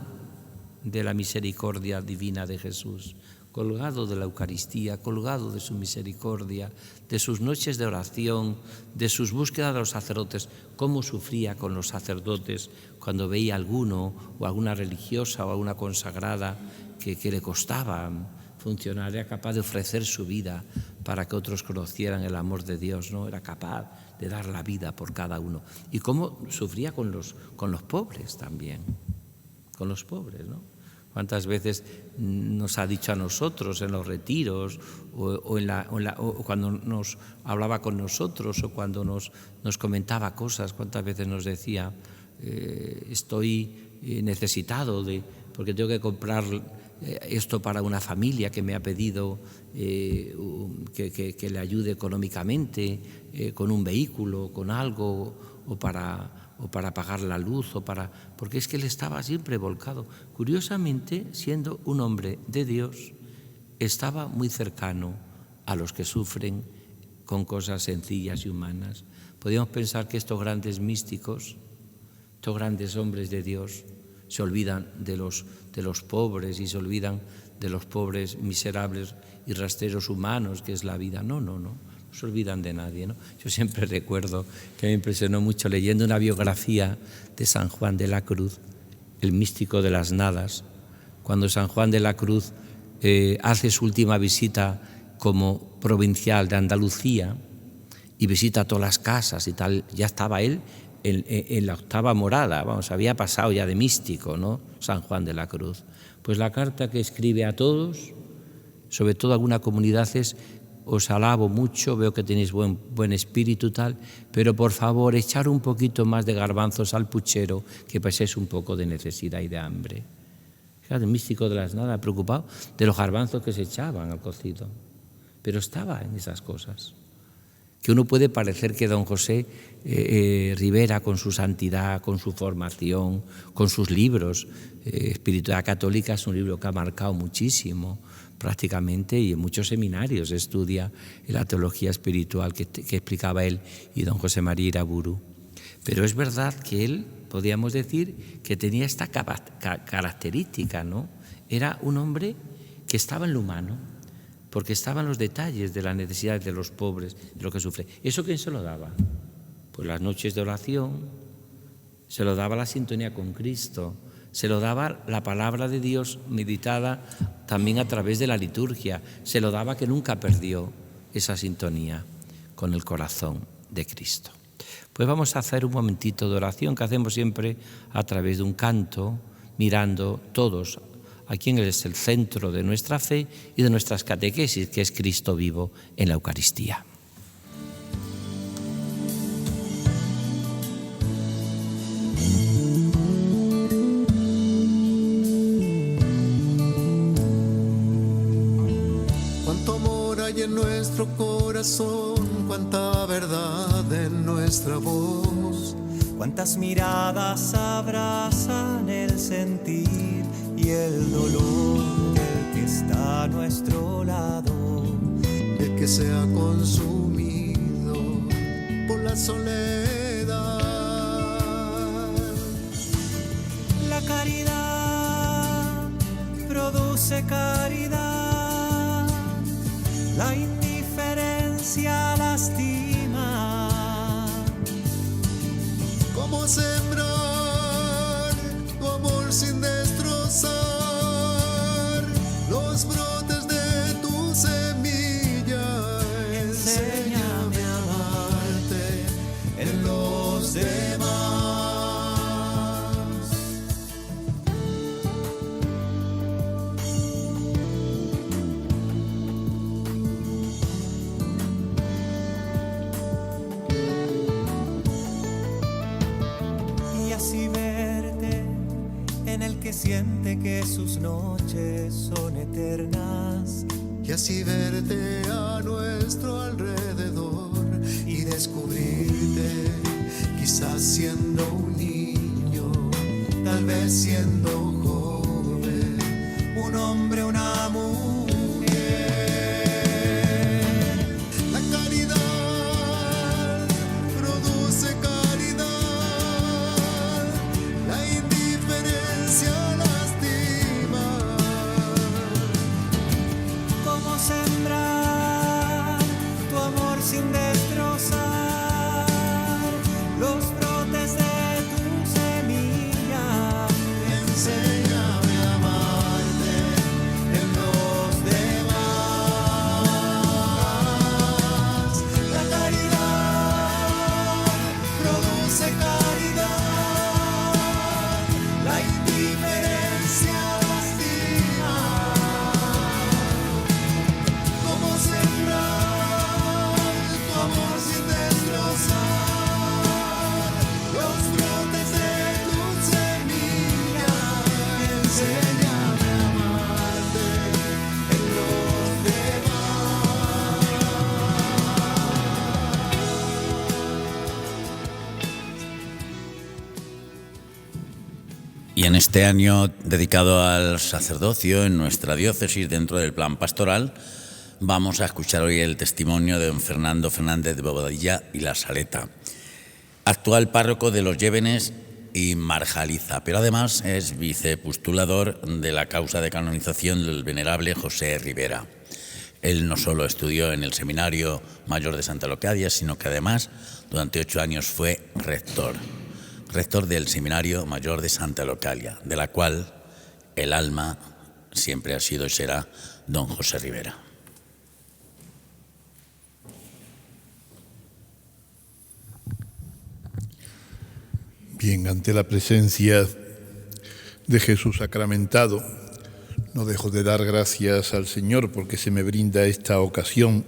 de la misericordia divina de Jesús, colgado de la Eucaristía, colgado de su misericordia, de sus noches de oración, de sus búsquedas de los sacerdotes, cómo sufría con los sacerdotes cuando veía a alguno, o alguna religiosa o alguna consagrada que le costaba funcionar, era capaz de ofrecer su vida para que otros conocieran el amor de Dios, ¿no? Era capaz de dar la vida por cada uno. Y cómo sufría con los pobres también, con los pobres, ¿no? ¿Cuántas veces nos ha dicho a nosotros en los retiros o cuando nos hablaba con nosotros o cuando nos comentaba cosas? ¿Cuántas veces nos decía, estoy necesitado porque tengo que comprar esto para una familia que me ha pedido que le ayude económicamente, con un vehículo, con algo, o para pagar la luz, porque es que él estaba siempre volcado. Curiosamente, siendo un hombre de Dios, estaba muy cercano a los que sufren con cosas sencillas y humanas. Podríamos pensar que estos grandes místicos, estos grandes hombres de Dios, se olvidan de los pobres y se olvidan de los pobres miserables y rastreros humanos, que es la vida. No se olvidan de nadie, ¿no? Yo siempre recuerdo que me impresionó mucho leyendo una biografía de San Juan de la Cruz, el místico de las nadas, cuando San Juan de la Cruz hace su última visita como provincial de Andalucía y visita todas las casas y tal. Ya estaba él en la 8ª morada, había pasado ya de místico, ¿no? San Juan de la Cruz. Pues la carta que escribe a todos, sobre todo a alguna comunidad, es: os alabo mucho, veo que tenéis buen espíritu tal, pero por favor echar un poquito más de garbanzos al puchero, que paséis un poco de necesidad y de hambre. Fíjate, el místico de las nadas, preocupado de los garbanzos que se echaban al cocido, pero estaba en esas cosas. Que uno puede parecer que don José Ribera, con su santidad, con su formación, con sus libros, Espiritualidad Católica es un libro que ha marcado muchísimo, prácticamente, y en muchos seminarios se estudia la teología espiritual que explicaba él y don José María Iraburu. Pero es verdad que él, podríamos decir, que tenía esta característica, ¿no? Era un hombre que estaba en lo humano, porque estaba en los detalles de las necesidades de los pobres, de lo que sufre. ¿Eso quién se lo daba? Pues las noches de oración, se lo daba la sintonía con Cristo, se lo daba la palabra de Dios meditada también a través de la liturgia, se lo daba que nunca perdió esa sintonía con el corazón de Cristo. Pues vamos a hacer un momentito de oración que hacemos siempre a través de un canto, mirando todos a quien es el centro de nuestra fe y de nuestras catequesis, que es Cristo vivo en la Eucaristía. nuestro corazón, cuánta verdad en nuestra voz. Cuántas miradas abrazan el sentir y el dolor del que está a nuestro lado, del que se ha consumido por la soledad. La caridad produce caridad, la indiferencia lastima. ¿Cómo sembrar tu amor sin destrozar los brotes de tu semilla? Enséñame a amarte en los demás. Y así verte en el que siente que sus noches son eternas. Y así verte a nuestro alrededor y descubrirte, quizás siendo un niño, tal vez siendo joven, un hombre, una mujer. La caridad produce caridad, la indiferencia lastima. ¿Cómo sembrar tu amor sin destrozar los brotes de tu semilla? Enséñame a amarte en los demás. La caridad produce caridad, la indiferencia lastima. ¿Cómo sembrar tu amor sin destrozar los brotes de tu semilla? Enséñame a amarte en los Y en este año dedicado al sacerdocio en nuestra diócesis dentro del plan pastoral, vamos a escuchar hoy el testimonio de don Fernando Fernández de Bobadilla y La Saleta, actual párroco de Los Llévenes y Marjaliza, pero además es vicepostulador de la causa de canonización del venerable José Ribera. Él no solo estudió en el Seminario Mayor de Santa Leocadia, sino que además durante 8 años fue rector del Seminario Mayor de Santa Leocadia, de la cual el alma siempre ha sido y será don José Ribera. Bien, ante la presencia de Jesús sacramentado, no dejo de dar gracias al Señor porque se me brinda esta ocasión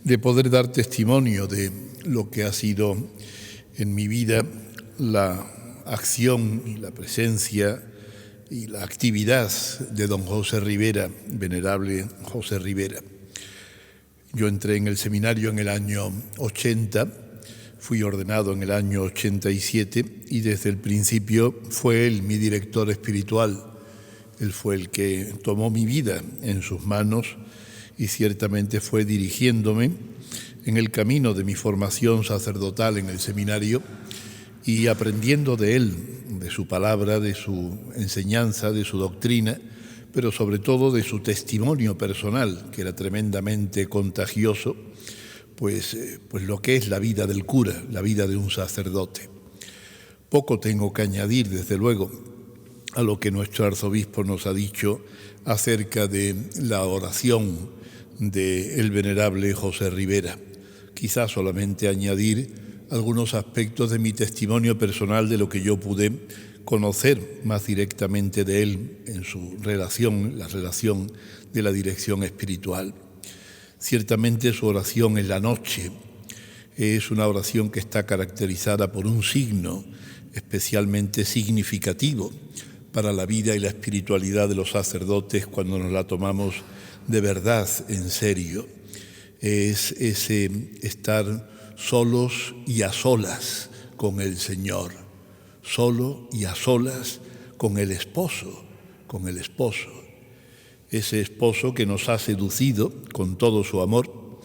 de poder dar testimonio de lo que ha sido en mi vida la acción y la presencia y la actividad de don José Ribera, venerable José Ribera. Yo entré en el seminario en el año 80, fui ordenado en el año 87 y desde el principio fue él mi director espiritual. Él fue el que tomó mi vida en sus manos y ciertamente fue dirigiéndome en el camino de mi formación sacerdotal en el seminario y aprendiendo de él, de su palabra, de su enseñanza, de su doctrina, pero sobre todo de su testimonio personal, que era tremendamente contagioso, pues lo que es la vida del cura, la vida de un sacerdote. Poco tengo que añadir, desde luego, a lo que nuestro arzobispo nos ha dicho acerca de la oración del venerable José Ribera. Quizás solamente añadir algunos aspectos de mi testimonio personal de lo que yo pude conocer más directamente de él en su relación, la relación de la dirección espiritual. Ciertamente su oración en la noche es una oración que está caracterizada por un signo especialmente significativo para la vida y la espiritualidad de los sacerdotes cuando nos la tomamos de verdad en serio. es ese estar solos y a solas con el Señor, solo y a solas con el esposo, ese esposo que nos ha seducido con todo su amor,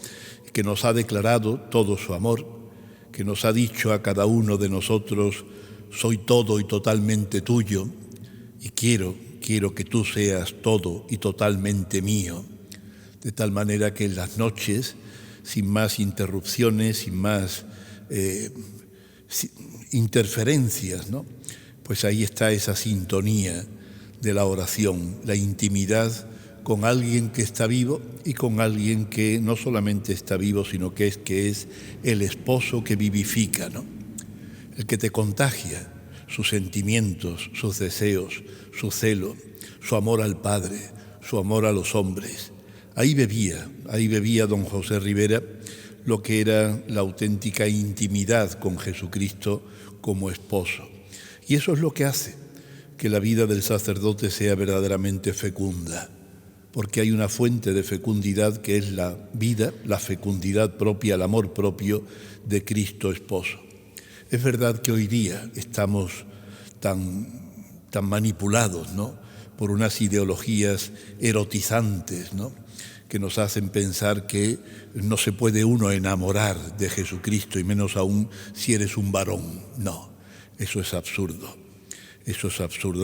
que nos ha declarado todo su amor, que nos ha dicho a cada uno de nosotros: soy todo y totalmente tuyo, y quiero que tú seas todo y totalmente mío, de tal manera que en las noches, sin más interrupciones, sin más interferencias, ¿no?, pues ahí está esa sintonía de la oración, la intimidad con alguien que está vivo y con alguien que no solamente está vivo, sino que es el esposo que vivifica, ¿no?, el que te contagia sus sentimientos, sus deseos, su celo, su amor al Padre, su amor a los hombres. Ahí bebía don José Ribera lo que era la auténtica intimidad con Jesucristo como esposo. Y eso es lo que hace que la vida del sacerdote sea verdaderamente fecunda, porque hay una fuente de fecundidad que es la vida, la fecundidad propia, el amor propio de Cristo esposo. Es verdad que hoy día estamos tan manipulados, ¿no?, por unas ideologías erotizantes, ¿no?, que nos hacen pensar que no se puede uno enamorar de Jesucristo, y menos aún si eres un varón. No, eso es absurdo.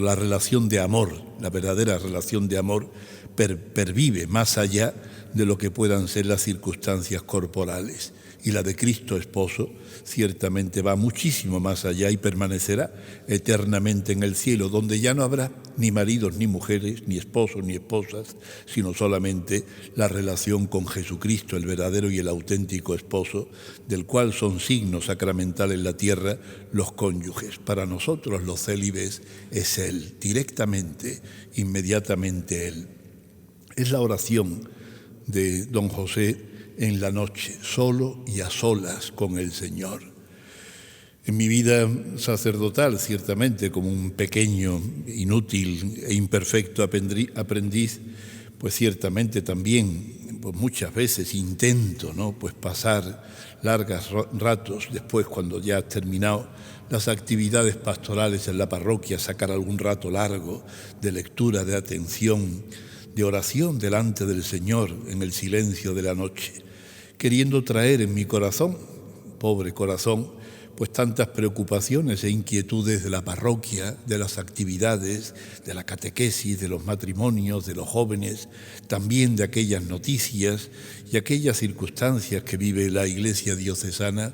La relación de amor, la verdadera relación de amor, pervive más allá de lo que puedan ser las circunstancias corporales. Y la de Cristo esposo ciertamente va muchísimo más allá y permanecerá eternamente en el cielo, donde ya no habrá ni maridos ni mujeres, ni esposos ni esposas, sino solamente la relación con Jesucristo, el verdadero y el auténtico esposo, del cual son signos sacramentales en la tierra los cónyuges. Para nosotros los célibes es Él, directamente, inmediatamente Él. Es la oración de don José en la noche, solo y a solas con el Señor. En mi vida sacerdotal, ciertamente, como un pequeño, inútil e imperfecto aprendiz, pues ciertamente también, pues muchas veces intento, ¿no?, pues pasar largos ratos después, cuando ya has terminado las actividades pastorales en la parroquia, sacar algún rato largo de lectura, de atención, de oración delante del Señor en el silencio de la noche, queriendo traer en mi corazón, pobre corazón, pues tantas preocupaciones e inquietudes de la parroquia, de las actividades, de la catequesis, de los matrimonios, de los jóvenes, también de aquellas noticias y aquellas circunstancias que vive la Iglesia diocesana,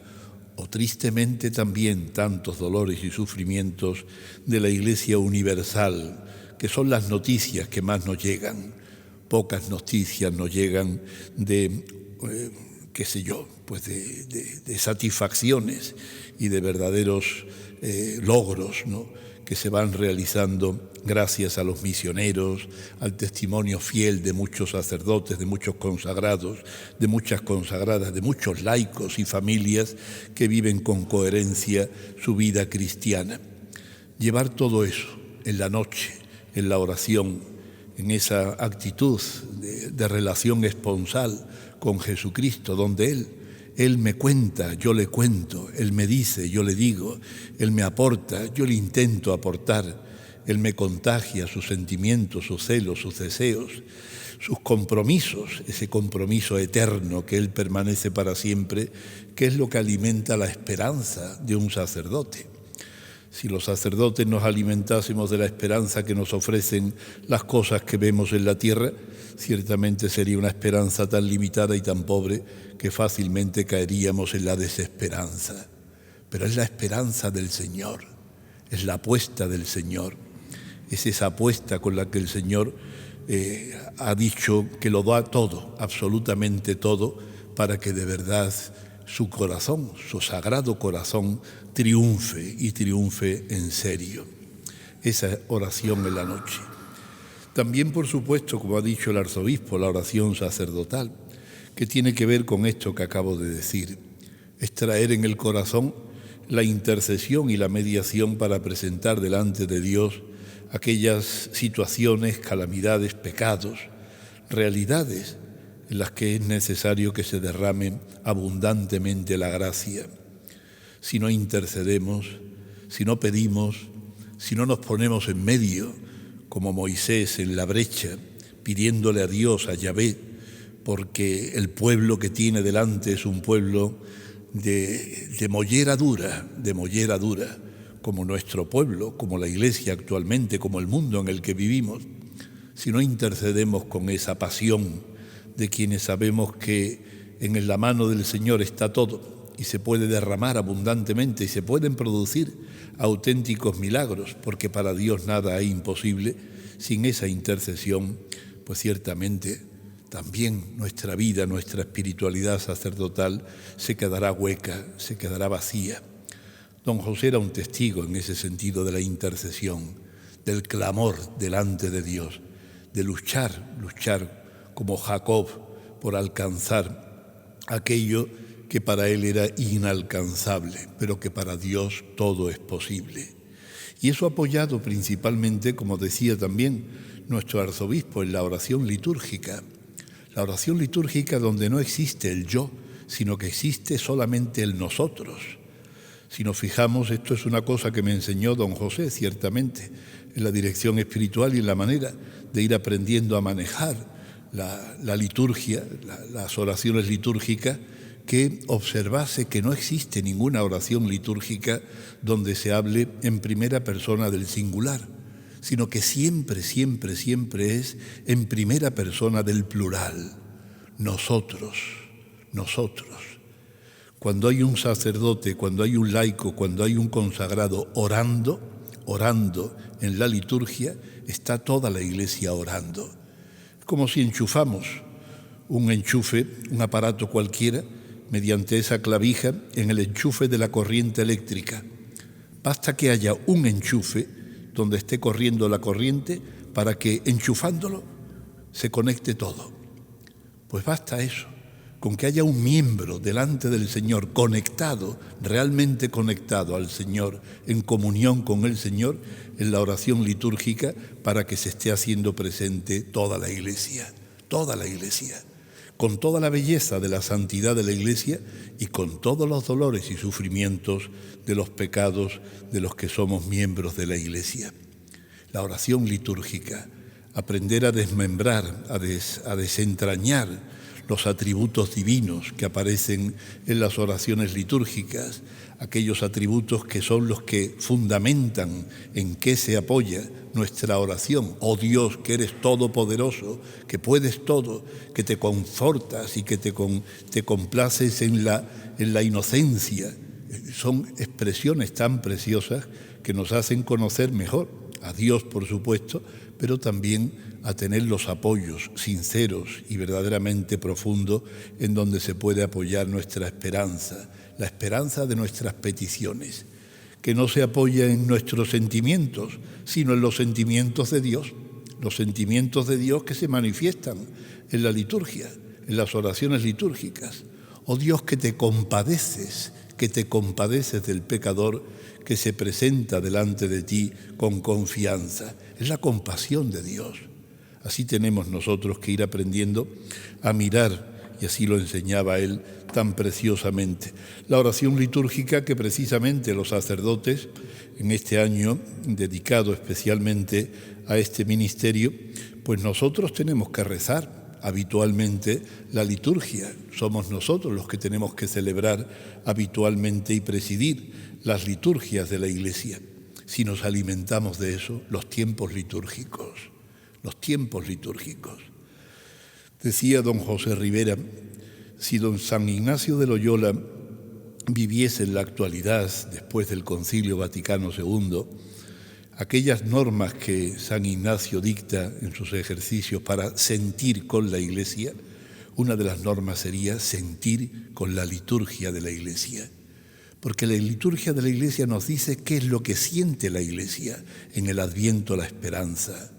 o tristemente también tantos dolores y sufrimientos de la Iglesia universal, que son las noticias que más nos llegan. Pocas noticias nos llegan de de satisfacciones y de verdaderos logros, ¿no?, que se van realizando gracias a los misioneros, al testimonio fiel de muchos sacerdotes, de muchos consagrados, de muchas consagradas, de muchos laicos y familias que viven con coherencia su vida cristiana. Llevar todo eso en la noche, en la oración, en esa actitud de relación esponsal con Jesucristo, donde Él me cuenta, yo le cuento, Él me dice, yo le digo, Él me aporta, yo le intento aportar, Él me contagia sus sentimientos, sus celos, sus deseos, sus compromisos, ese compromiso eterno que Él permanece para siempre, que es lo que alimenta la esperanza de un sacerdote. Si los sacerdotes nos alimentásemos de la esperanza que nos ofrecen las cosas que vemos en la tierra, ciertamente sería una esperanza tan limitada y tan pobre que fácilmente caeríamos en la desesperanza. Pero es la esperanza del Señor, es la apuesta del Señor, es esa apuesta con la que el Señor ha dicho que lo da todo, absolutamente todo, para que de verdad su corazón, su sagrado corazón, triunfe y triunfe en serio. Esa oración en la noche. También, por supuesto, como ha dicho el arzobispo, la oración sacerdotal, que tiene que ver con esto que acabo de decir. Es traer en el corazón la intercesión y la mediación para presentar delante de Dios aquellas situaciones, calamidades, pecados, realidades en las que es necesario que se derrame abundantemente la gracia. Si no intercedemos, si no pedimos, si no nos ponemos en medio, como Moisés en la brecha, pidiéndole a Dios, a Yahvé, porque el pueblo que tiene delante es un pueblo de mollera dura, como nuestro pueblo, como la Iglesia actualmente, como el mundo en el que vivimos. Si no intercedemos con esa pasión de quienes sabemos que en la mano del Señor está todo y se puede derramar abundantemente y se pueden producir auténticos milagros, porque para Dios nada es imposible, sin esa intercesión, pues ciertamente también nuestra vida, nuestra espiritualidad sacerdotal se quedará hueca, se quedará vacía. Don José era un testigo en ese sentido de la intercesión, del clamor delante de Dios, de luchar como Jacob por alcanzar aquello que para él era inalcanzable, pero que para Dios todo es posible. Y eso apoyado principalmente, como decía también nuestro arzobispo, en la oración litúrgica. La oración litúrgica donde no existe el yo, sino que existe solamente el nosotros. Si nos fijamos, esto es una cosa que me enseñó don José, ciertamente, en la dirección espiritual y en la manera de ir aprendiendo a manejar la liturgia, las oraciones litúrgicas, que observase que no existe ninguna oración litúrgica donde se hable en primera persona del singular, sino que siempre es en primera persona del plural. Nosotros. Cuando hay un sacerdote, cuando hay un laico, cuando hay un consagrado orando en la liturgia, está toda la Iglesia orando. Es como si enchufamos un aparato cualquiera, mediante esa clavija en el enchufe de la corriente eléctrica. Basta que haya un enchufe donde esté corriendo la corriente para que, enchufándolo, se conecte todo. Pues basta eso, con que haya un miembro delante del Señor conectado, realmente conectado al Señor, en comunión con el Señor, en la oración litúrgica, para que se esté haciendo presente toda la Iglesia, con toda la belleza de la santidad de la Iglesia y con todos los dolores y sufrimientos de los pecados de los que somos miembros de la Iglesia. La oración litúrgica, aprender a desmembrar, a desentrañar los atributos divinos que aparecen en las oraciones litúrgicas, aquellos atributos que son los que fundamentan en qué se apoya nuestra oración. Oh Dios, que eres todopoderoso, que puedes todo, que te confortas y que te complaces en la inocencia. Son expresiones tan preciosas que nos hacen conocer mejor a Dios, por supuesto, pero también a tener los apoyos sinceros y verdaderamente profundos en donde se puede apoyar nuestra esperanza, la esperanza de nuestras peticiones, que no se apoya en nuestros sentimientos, sino en los sentimientos de Dios, los sentimientos de Dios que se manifiestan en la liturgia, en las oraciones litúrgicas. Oh Dios, que te compadeces del pecador que se presenta delante de ti con confianza. Es la compasión de Dios. Así tenemos nosotros que ir aprendiendo a mirar, y así lo enseñaba él tan preciosamente. La oración litúrgica que precisamente los sacerdotes, en este año dedicado especialmente a este ministerio, pues nosotros tenemos que rezar habitualmente la liturgia. Somos nosotros los que tenemos que celebrar habitualmente y presidir las liturgias de la Iglesia. Si nos alimentamos de eso, los tiempos litúrgicos. Decía don José Rivera, si don San Ignacio de Loyola viviese en la actualidad, después del Concilio Vaticano II, aquellas normas que San Ignacio dicta en sus ejercicios para sentir con la Iglesia, una de las normas sería sentir con la liturgia de la Iglesia. Porque la liturgia de la Iglesia nos dice qué es lo que siente la Iglesia. En el Adviento la esperanza,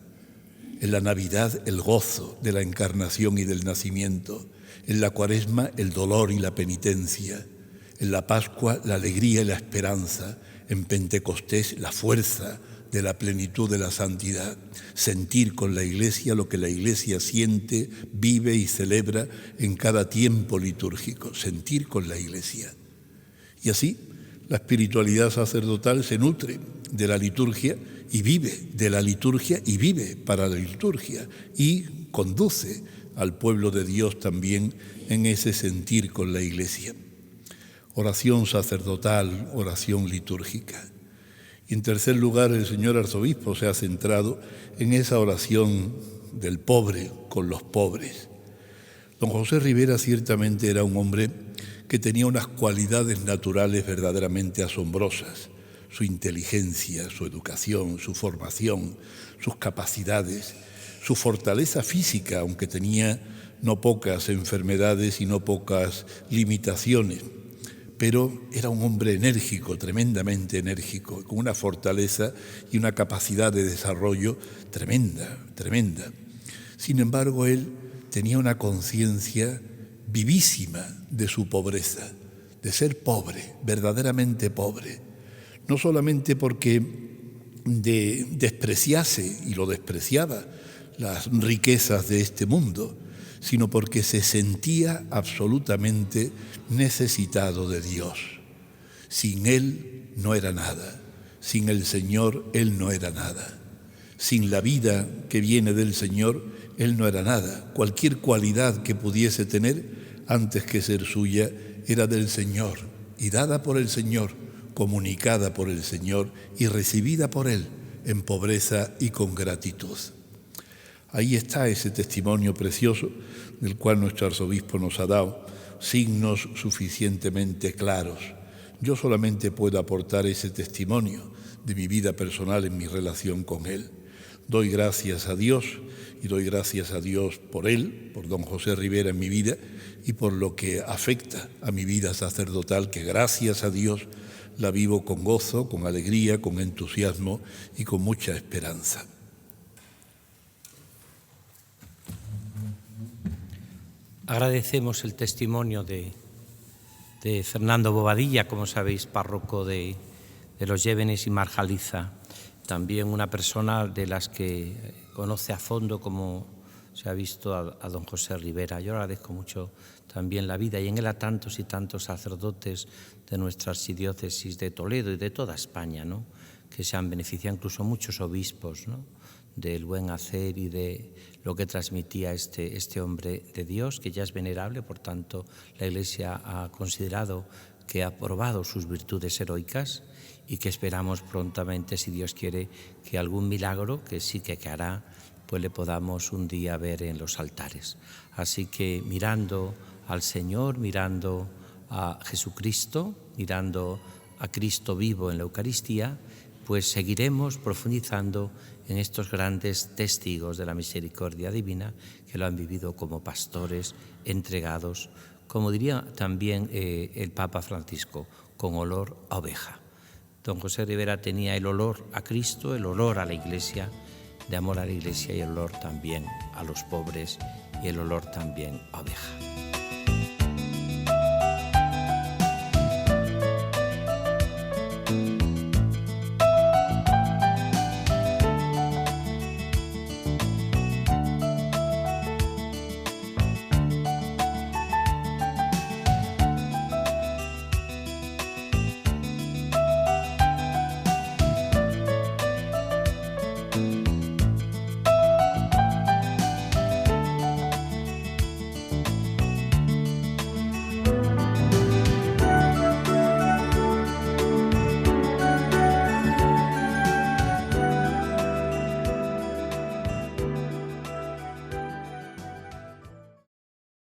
en la Navidad el gozo de la encarnación y del nacimiento, en la Cuaresma el dolor y la penitencia, en la Pascua la alegría y la esperanza, en Pentecostés la fuerza de la plenitud de la santidad, sentir con la Iglesia lo que la Iglesia siente, vive y celebra en cada tiempo litúrgico, sentir con la Iglesia. Y así, la espiritualidad sacerdotal se nutre de la liturgia y vive de la liturgia y vive para la liturgia y conduce al pueblo de Dios también en ese sentir con la Iglesia. Oración sacerdotal, oración litúrgica. Y en tercer lugar, el señor arzobispo se ha centrado en esa oración del pobre con los pobres. Don José Ribera ciertamente era un hombre que tenía unas cualidades naturales verdaderamente asombrosas. Su inteligencia, su educación, su formación, sus capacidades, su fortaleza física, aunque tenía no pocas enfermedades y no pocas limitaciones. Pero era un hombre enérgico, tremendamente enérgico, con una fortaleza y una capacidad de desarrollo tremenda, tremenda. Sin embargo, él tenía una conciencia vivísima de su pobreza, de ser pobre, verdaderamente pobre. No solamente porque despreciase, y lo despreciaba, las riquezas de este mundo, sino porque se sentía absolutamente necesitado de Dios. Sin Él no era nada, sin el Señor Él no era nada. Sin la vida que viene del Señor, Él no era nada. Cualquier cualidad que pudiese tener, antes que ser suya, era del Señor, y dada por el Señor, comunicada por el Señor y recibida por Él en pobreza y con gratitud. Ahí está ese testimonio precioso del cual nuestro arzobispo nos ha dado signos suficientemente claros. Yo solamente puedo aportar ese testimonio de mi vida personal en mi relación con él. Doy gracias a Dios y doy gracias a Dios por él, por don José Ribera en mi vida y por lo que afecta a mi vida sacerdotal, que gracias a Dios la vivo con gozo, con alegría, con entusiasmo y con mucha esperanza. Agradecemos el testimonio de Fernando Bobadilla, como sabéis, párroco de los Llévenes y Marjaliza, también una persona de las que conoce a fondo, como se ha visto, a don José Ribera. Yo agradezco mucho también la vida y en él a tantos y tantos sacerdotes de nuestra archidiócesis de Toledo y de toda España, ¿no?, que se han beneficiado, incluso muchos obispos, ¿no?, del buen hacer y de lo que transmitía este hombre de Dios, que ya es venerable. Por tanto, la Iglesia ha considerado que ha probado sus virtudes heroicas y que esperamos prontamente, si Dios quiere, que algún milagro, que sí que hará, pues le podamos un día ver en los altares. Así que mirando al Señor, mirando a Jesucristo, mirando a Cristo vivo en la Eucaristía, pues seguiremos profundizando en estos grandes testigos de la misericordia divina que lo han vivido como pastores entregados, como diría también el Papa Francisco, con olor a oveja. Don José Ribera tenía el olor a Cristo, el olor a la Iglesia, de amor a la Iglesia, y el olor también a los pobres y el olor también a oveja.